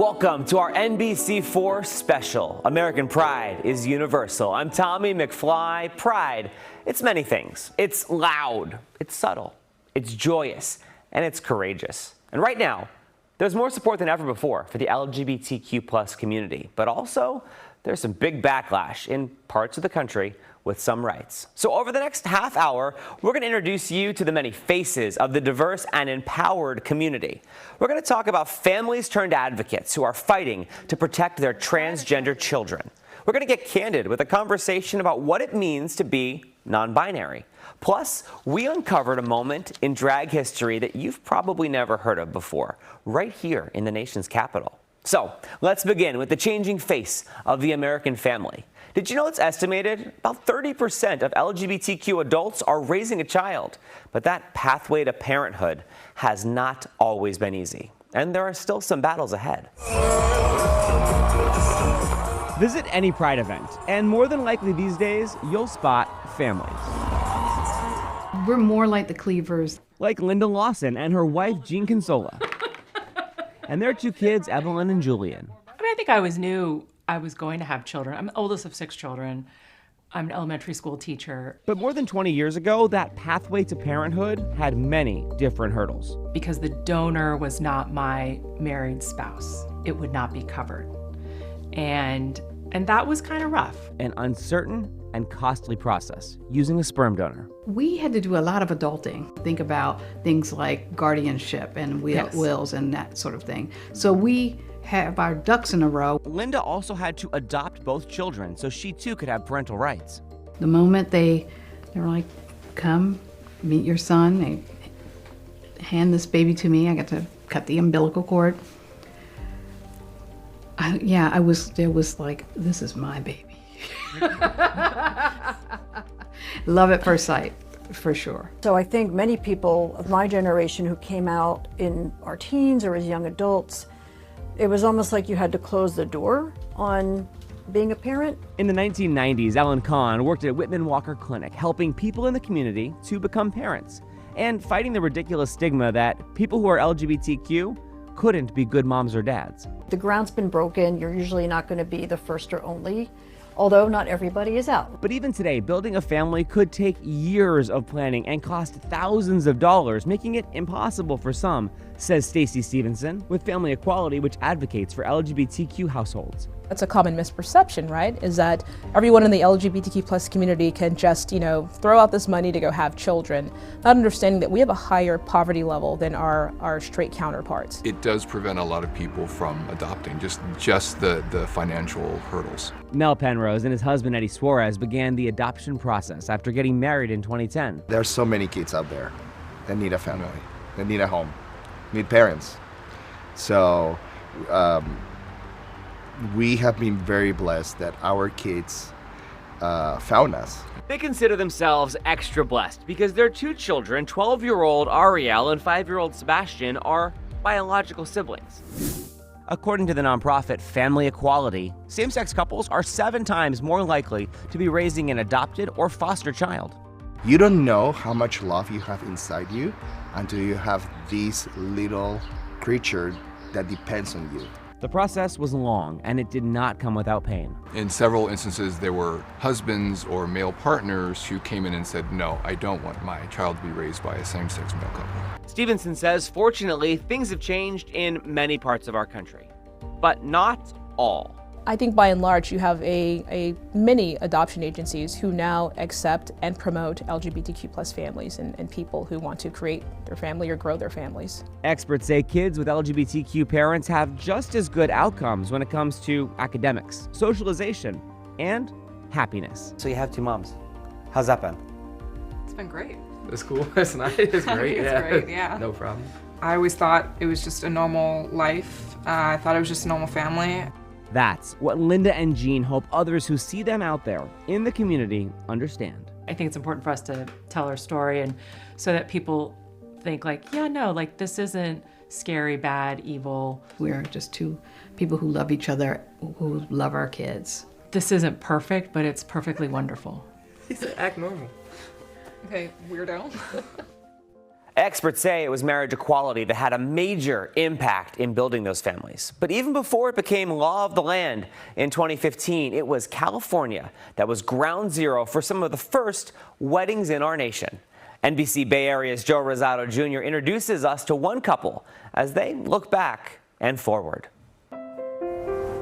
Welcome to our NBC4 special. American Pride is universal. I'm Tommy McFly. Pride, it's many things. It's loud, it's subtle, it's joyous, and it's courageous. And right now, there's more support than ever before for the LGBTQ plus community. But also, there's some big backlash in parts of the country with some rights. So over the next half hour, we're going to introduce you to the many faces of the diverse and empowered community. We're going to talk about families turned advocates who are fighting to protect their transgender children. We're going to get candid with a conversation about what it means to be non-binary. Plus, we uncovered a moment in drag history that you've probably never heard of before, right here in the nation's capital. So let's begin with the changing face of the American family. Did you know it's estimated about 30% of LGBTQ adults are raising a child? But that pathway to parenthood has not always been easy. And there are still some battles ahead. Visit any Pride event, and more than likely these days, you'll spot families. We're more like the Cleavers. Like Linda Lawson and her wife, Jean Consola. And their two kids, Evelyn and Julian. I think I always knew I was going to have children. I'm the oldest of 6 children. I'm an elementary school teacher. But more than 20 years ago, that pathway to parenthood had many different hurdles. Because the donor was not my married spouse, it would not be covered. And that was kind of rough. An uncertain and costly process using a sperm donor. We had to do a lot of adulting. Think about things like guardianship and wills and that sort of thing. So we have our ducks in a row. Linda also had to adopt both children so she too could have parental rights. The moment they were like, come meet your son, they hand this baby to me. I got to cut the umbilical cord. I was like, this is my baby. Love at first sight, for sure. So I think many people of my generation who came out in our teens or as young adults, it was almost like you had to close the door on being a parent. In the 1990s, Ellen Kahn worked at Whitman Walker Clinic, helping people in the community to become parents and fighting the ridiculous stigma that people who are LGBTQ couldn't be good moms or dads. The ground's been broken. You're usually not going to be the first or only, although not everybody is out. But even today, building a family could take years of planning and cost thousands of dollars, making it impossible for some, says Stacey Stevenson with Family Equality, which advocates for LGBTQ households. That's a common misperception, right? Is that everyone in the LGBTQ plus community can just, throw out this money to go have children, not understanding that we have a higher poverty level than our straight counterparts. It does prevent a lot of people from adopting, just the financial hurdles. Mel Penrose and his husband Eddie Suarez began the adoption process after getting married in 2010. There are so many kids out there that need a family, that need a home, need parents. So we have been very blessed that our kids found us. They consider themselves extra blessed because their two children, 12-year-old Ariel and 5-year-old Sebastian, are biological siblings. According to the nonprofit Family Equality, same-sex couples are 7 times more likely to be raising an adopted or foster child. You don't know how much love you have inside you until you have this little creature that depends on you. The process was long, and it did not come without pain. In several instances, there were husbands or male partners who came in and said, no, I don't want my child to be raised by a same-sex male couple. Stevenson says, fortunately, things have changed in many parts of our country, but not all. I think by and large, you have many adoption agencies who now accept and promote LGBTQ plus families and people who want to create their family or grow their families. Experts say kids with LGBTQ parents have just as good outcomes when it comes to academics, socialization, and happiness. So you have 2 moms. How's that been? It's been great. It's cool. It's nice. It's great. It's great, yeah. No problem. I always thought it was just a normal life. I thought it was just a normal family. That's what Linda and Jean hope others who see them out there in the community understand. I think it's important for us to tell our story and so that people think this isn't scary, bad, evil. We're just 2 people who love each other, who love our kids. This isn't perfect, but it's perfectly wonderful. He said act normal. Okay, weirdo. Experts say it was marriage equality that had a major impact in building those families. But even before it became law of the land in 2015, it was California that was ground zero for some of the first weddings in our nation. NBC Bay Area's Joe Rosado Jr. introduces us to one couple as they look back and forward.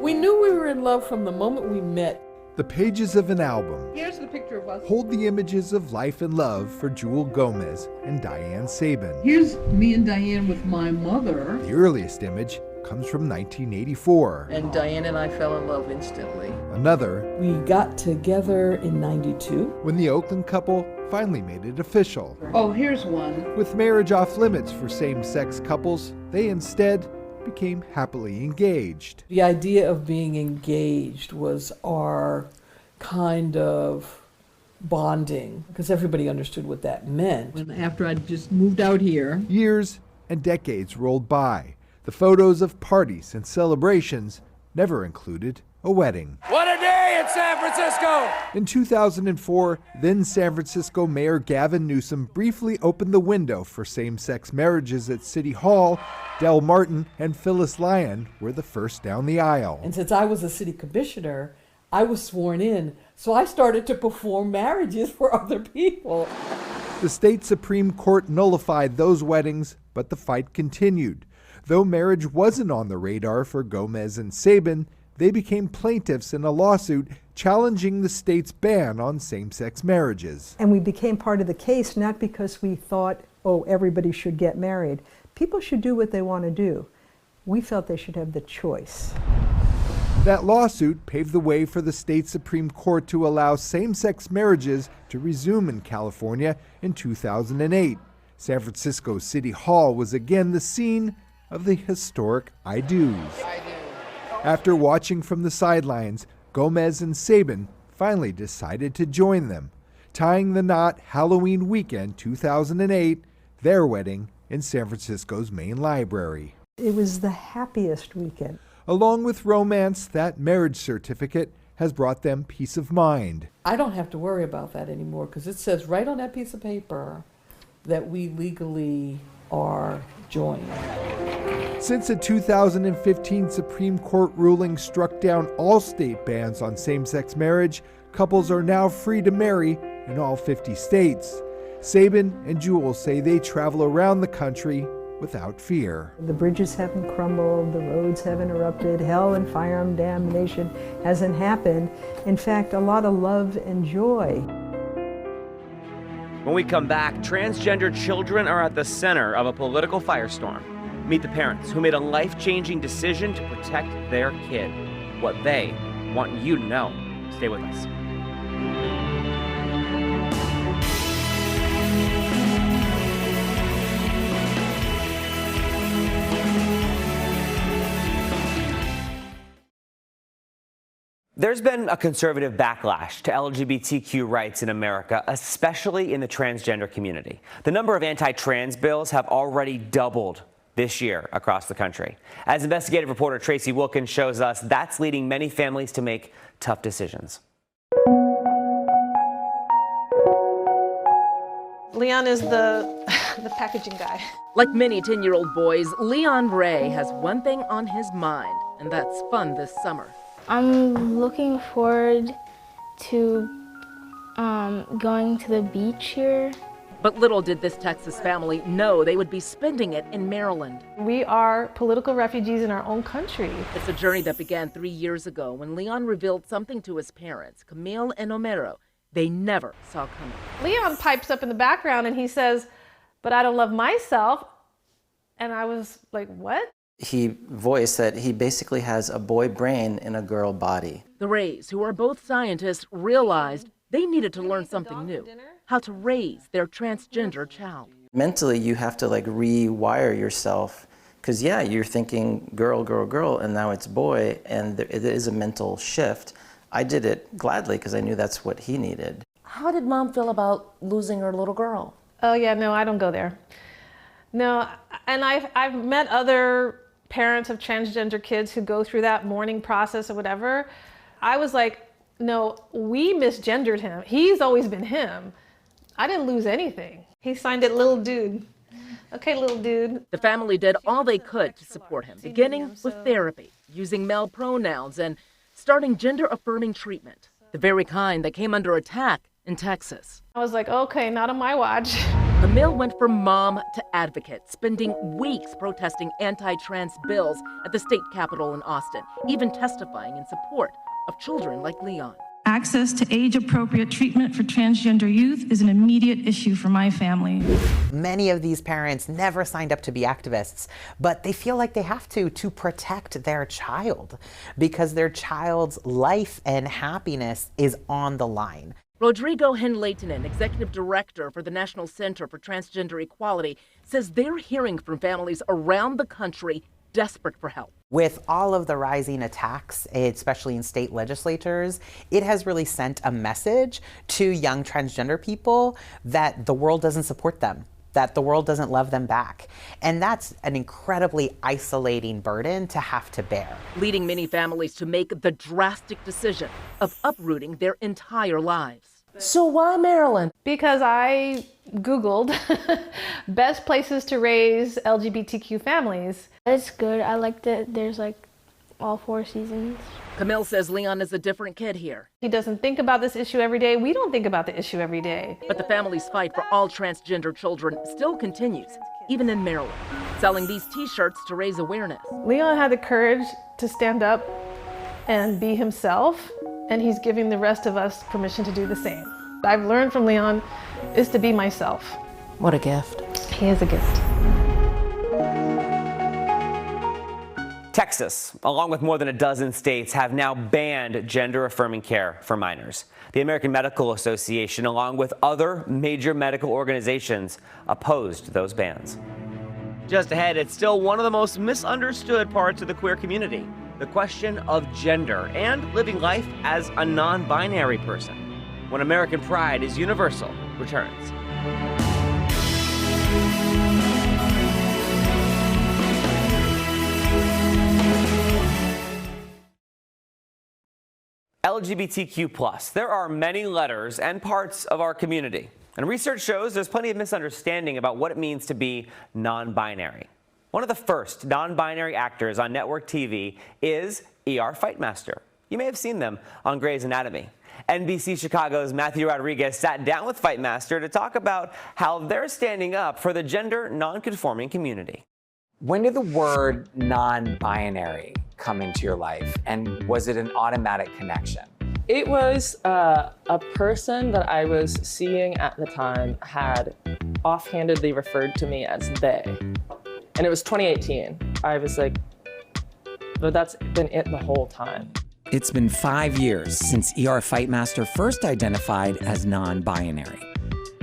We knew we were in love from the moment we met. The pages of an album Here's the picture of us. hold the images of life and love for Jewel Gomez and Diane Sabin. Here's me and Diane with my mother. The earliest image comes from 1984. And Diane and I fell in love instantly. Another, We got together in '92. when the Oakland couple finally made it official. Oh, here's one. With marriage off limits for same-sex couples, they instead became happily engaged. The idea of being engaged was our kind of bonding, because everybody understood what that meant. When after I just moved out here, Years and decades rolled by. The photos of parties and celebrations never included a wedding. What a day in San Francisco! In 2004, then San Francisco Mayor Gavin Newsom briefly opened the window for same-sex marriages at City Hall. Del Martin and Phyllis Lyon were the first down the aisle. and since I was a city commissioner, I was sworn in, so I started to perform marriages for other people. The state Supreme Court nullified those weddings, but the fight continued. Though marriage wasn't on the radar for Gomez and Sabin, they became plaintiffs in a lawsuit challenging the state's ban on same-sex marriages. And we became part of the case not because we thought, oh, everybody should get married. People should do what they want to do. We felt they should have the choice. That lawsuit paved the way for the state Supreme Court to allow same-sex marriages to resume in California in 2008. San Francisco City Hall was again the scene of the historic I Do's. After watching from the sidelines, Gomez and Sabin finally decided to join them, tying the knot Halloween weekend 2008, their wedding in San Francisco's main library. It was the happiest weekend. Along with romance, that marriage certificate has brought them peace of mind. I don't have to worry about that anymore because it says right on that piece of paper that we legally are joined. Since a 2015 Supreme Court ruling struck down all state bans on same-sex marriage, couples are now free to marry in all 50 states. Sabin and Jewel say they travel around the country without fear. The bridges haven't crumbled, the roads haven't erupted, hell and firearm damnation hasn't happened. In fact, a lot of love and joy. When we come back, transgender children are at the center of a political firestorm. Meet the parents who made a life-changing decision to protect their kid. What they want you to know. Stay with us. There's been a conservative backlash to LGBTQ rights in America, especially in the transgender community. The number of anti-trans bills have already doubled this year across the country. As investigative reporter Tracy Wilkins shows us, that's leading many families to make tough decisions. Leon is the packaging guy. Like many 10-year-old boys, Leon Ray has one thing on his mind, and that's fun this summer. I'm looking forward to going to the beach here. But little did this Texas family know they would be spending it in Maryland. We are political refugees in our own country. It's a journey that began 3 years ago when Leon revealed something to his parents, Camille and Homero, they never saw coming. Leon pipes up in the background and he says, "But I don't love myself." And I was like, what? He voiced that he basically has a boy brain in a girl body. The Rays, who are both scientists, realized they needed to learn something new, how to raise their transgender child. Mentally, you have to rewire yourself because, yeah, you're thinking girl, girl, girl, and now it's boy, and it is a mental shift. I did it gladly because I knew that's what he needed. How did Mom feel about losing her little girl? Oh yeah, no, I don't go there. No, and I've met other parents of transgender kids who go through that mourning process or whatever. I was like, no, we misgendered him. He's always been him. I didn't lose anything. He signed it little dude. Okay, little dude. The family did all they could to support him, beginning with therapy, using male pronouns, and starting gender-affirming treatment, the very kind that came under attack in Texas. I was like, okay, not on my watch. Camille went from mom to advocate, spending weeks protesting anti-trans bills at the state capitol in Austin, even testifying in support of children like Leon. Access to age-appropriate treatment for transgender youth is an immediate issue for my family. Many of these parents never signed up to be activists, but they feel like they have to protect their child because their child's life and happiness is on the line. Rodrigo Henleitinen, executive director for the National Center for Transgender Equality, says they're hearing from families around the country desperate for help. With all of the rising attacks, especially in state legislatures, it has really sent a message to young transgender people that the world doesn't support them, that the world doesn't love them back. And that's an incredibly isolating burden to have to bear. Leading many families to make the drastic decision of uprooting their entire lives. So why Maryland? Because I Googled best places to raise LGBTQ families. It's good. I like that there's like all 4 seasons. Camille says Leon is a different kid here. He doesn't think about this issue every day. We don't think about the issue every day. But the family's fight for all transgender children still continues, even in Maryland, selling these t-shirts to raise awareness. Leon had the courage to stand up and be himself, and he's giving the rest of us permission to do the same. I've learned from Leon is to be myself. What a gift. He is a gift. Texas, along with more than a dozen states, have now banned gender-affirming care for minors. The American Medical Association, along with other major medical organizations, opposed those bans. Just ahead, it's still one of the most misunderstood parts of the queer community, the question of gender and living life as a non-binary person. When American Pride is Universal returns. LGBTQ+. There are many letters and parts of our community. And research shows there's plenty of misunderstanding about what it means to be non-binary. One of the first non-binary actors on network TV is ER Fightmaster. You may have seen them on Grey's Anatomy. NBC Chicago's Matthew Rodriguez sat down with Fightmaster to talk about how they're standing up for the gender non-conforming community. When did the word non-binary come into your life, and was it an automatic connection? It was a person that I was seeing at the time had offhandedly referred to me as they. And it was 2018. I was like, but that's been it the whole time. It's been 5 years since ER Fightmaster first identified as non-binary,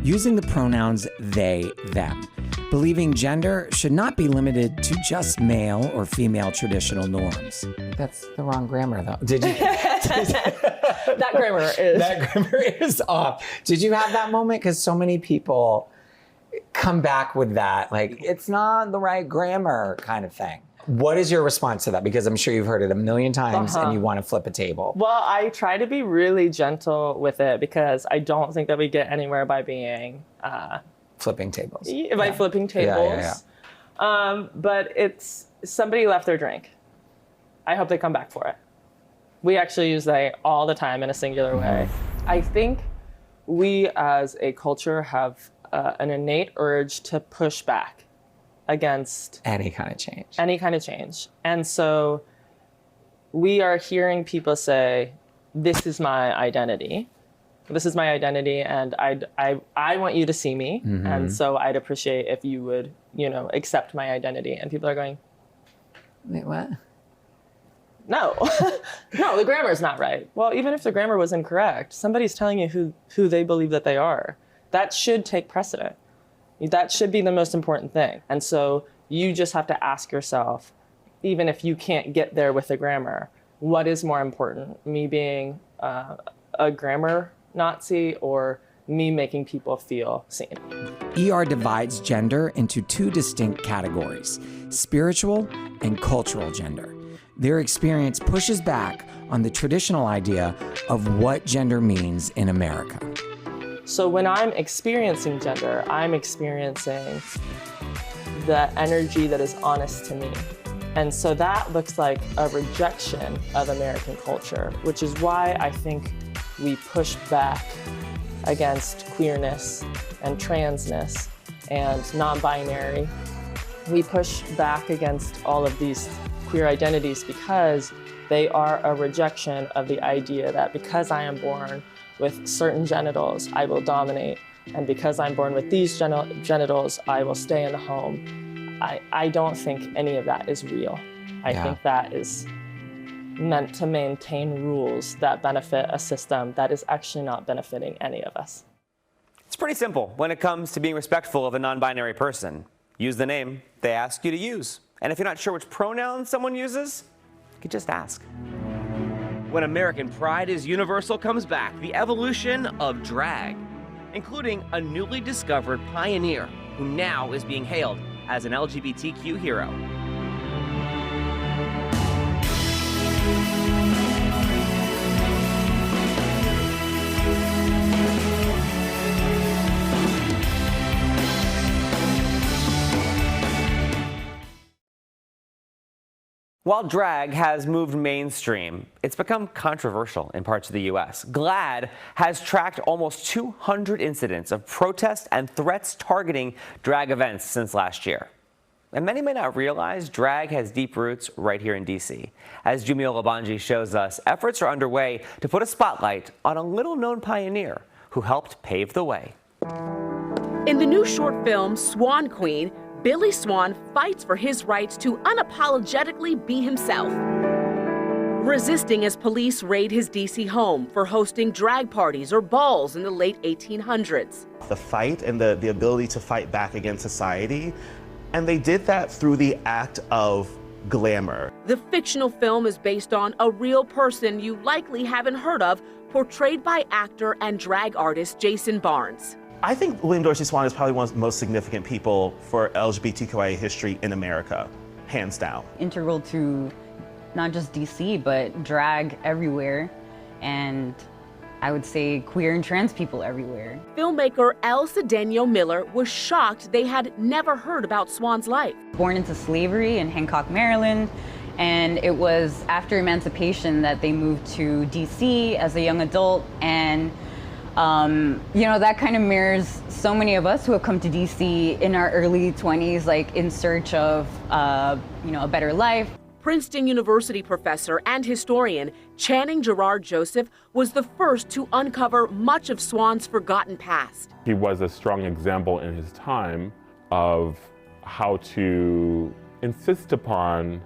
using the pronouns they, them, believing gender should not be limited to just male or female traditional norms. That's the wrong grammar, though. Did you? That grammar is. That grammar is off. Did you have that moment? Because so many people come back with that, like, it's not the right grammar kind of thing. What is your response to that? Because I'm sure you've heard it a million times and you want to flip a table. Well, I try to be really gentle with it because I don't think that we get anywhere by being... flipping tables. By flipping tables. But it's somebody left their drink. I hope they come back for it. We actually use they all the time in a singular way. I think we as a culture have an innate urge to push back against any kind of change. Any kind of change. And so we are hearing people say, this is my identity. This is my identity, and I want you to see me, and so I'd appreciate if you would, accept my identity. And people are going, wait, what? No, no, the grammar is not right. Well, even if the grammar was incorrect, somebody's telling you who they believe that they are. That should take precedent. That should be the most important thing. And so you just have to ask yourself, even if you can't get there with the grammar, what is more important? Me being a grammar Nazi or me making people feel seen? ER divides gender into 2 distinct categories, spiritual and cultural gender. Their experience pushes back on the traditional idea of what gender means in America. So when I'm experiencing gender, I'm experiencing the energy that is honest to me. And so that looks like a rejection of American culture, which is why I think we push back against queerness and transness and non-binary. We push back against all of these queer identities because they are a rejection of the idea that because I am born with certain genitals, I will dominate, and because I'm born with these genitals, I will stay in the home. I don't think any of that is real. I think that is meant to maintain rules that benefit a system that is actually not benefiting any of us. It's pretty simple when it comes to being respectful of a non-binary person. Use the name they ask you to use. And if you're not sure which pronoun someone uses, you could just ask. When American Pride is Universal comes back, the evolution of drag, including a newly discovered pioneer who now is being hailed as an LGBTQ hero. While drag has moved mainstream, it's become controversial in parts of the U.S. GLAAD has tracked almost 200 incidents of protest and threats targeting drag events since last year. And many may not realize drag has deep roots right here in D.C. As Jumil Labanji shows us, efforts are underway to put a spotlight on a little-known pioneer who helped pave the way. In the new short film, Swan Queen, Billy Swan fights for his rights to unapologetically be himself, resisting as police raid his D.C. home for hosting drag parties or balls in the late 1800s. The fight and the ability to fight back against society, and they did that through the act of glamour. The fictional film is based on a real person you likely haven't heard of, portrayed by actor and drag artist Jason Barnes. I think William Dorsey Swan is probably one of the most significant people for LGBTQIA history in America, hands down. Integral to not just DC, but drag everywhere, and I would say queer and trans people everywhere. Filmmaker Elle Cedeno Miller was shocked they had never heard about Swan's life. Born into slavery in Hancock, Maryland, and it was after emancipation that they moved to DC as a young adult, and you know, that kind of mirrors so many of us who have come to DC in our early 20s, like in search of, you know, a better life. Princeton University professor and historian Channing Gerard Joseph was the first to uncover much of Swan's forgotten past. He was a strong example in his time of how to insist upon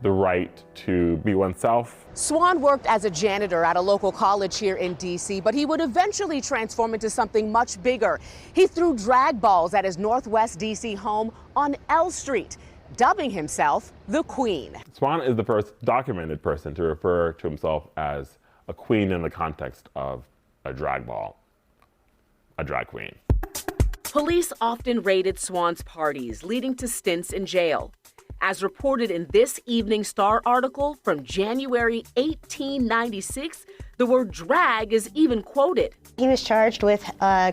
the right to be oneself. Swan worked as a janitor at a local college here in D.C., but he would eventually transform into something much bigger. He threw drag balls at his Northwest D.C. home on L Street, dubbing himself the Queen. Swan is the first documented person to refer to himself as a queen in the context of a drag ball, a drag queen. Police often raided Swan's parties, leading to stints in jail. As reported in this Evening Star article from January 1896, the word drag is even quoted. He was charged with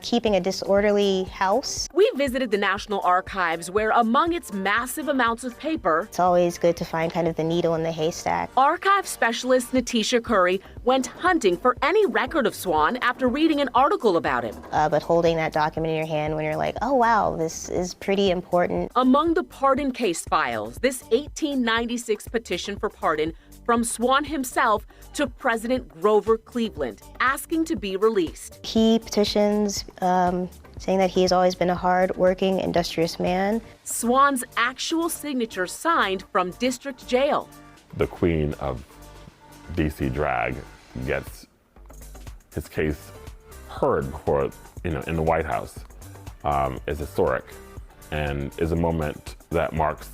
keeping a disorderly house. We visited the National Archives, where among its massive amounts of paper, it's always good to find kind of the needle in the haystack. Archive specialist Natisha Curry went hunting for any record of Swan after reading an article about him. But holding that document in your hand when you're like, oh wow, this is pretty important. Among the pardon case files, this 1896 petition for pardon from Swan himself to President Grover Cleveland, asking to be released. He petitions saying that he has always been a hard-working, industrious man. Swan's actual signature signed from district jail. The queen of DC drag gets his case heard before, in the White House is historic and is a moment that marks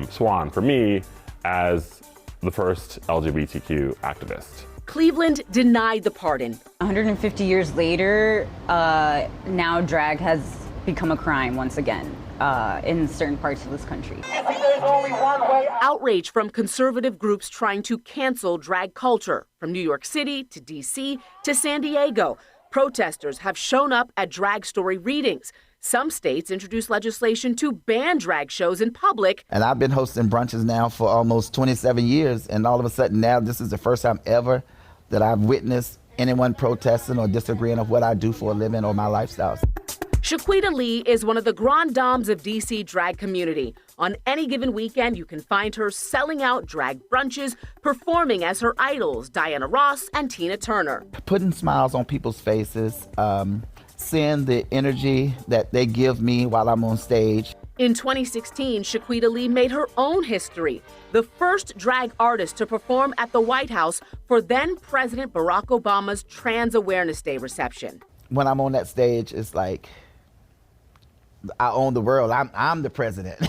Swan, for me, as the first LGBTQ activist. Cleveland denied the pardon. 150 years later, now drag has become a crime once again in certain parts of this country. There's only one way out. Outrage from conservative groups trying to cancel drag culture. From New York City to DC to San Diego, protesters have shown up at drag story readings, Some states introduced legislation to ban drag shows in public. And I've been hosting brunches now for almost 27 years, and all of a sudden now this is the first time ever that I've witnessed anyone protesting or disagreeing of what I do for a living or my lifestyles. Shaquita Lee is one of the grand dames of DC drag community. On any given weekend, you can find her selling out drag brunches, performing as her idols, Diana Ross and Tina Turner. Putting smiles on people's faces, seeing the energy that they give me while I'm on stage. In 2016, Shaquita Lee made her own history, the first drag artist to perform at the White House for then President Barack Obama's Trans Awareness Day reception. When I'm on that stage, it's like I own the world. I'm the president.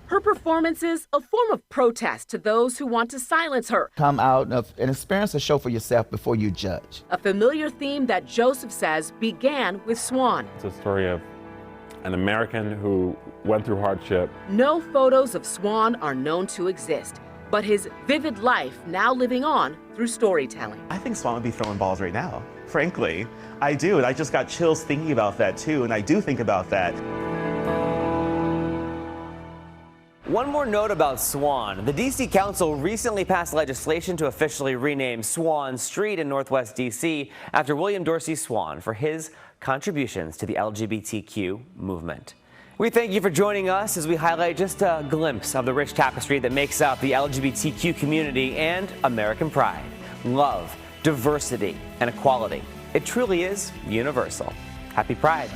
Her performances, a form of protest to those who want to silence her. Come out and experience a show for yourself before you judge. A familiar theme that Joseph says began with Swan. It's a story of an American who went through hardship. No photos of Swan are known to exist, but his vivid life now living on through storytelling. I think Swan would be throwing balls right now, frankly. I do, and I just got chills thinking about that too, and I do think about that. One more note about Swan. The D.C. Council recently passed legislation to officially rename Swan Street in Northwest D.C. after William Dorsey Swan for his contributions to the LGBTQ movement. We thank you for joining us as we highlight just a glimpse of the rich tapestry that makes up the LGBTQ community and American pride, love, diversity, and equality. It truly is universal. Happy Pride.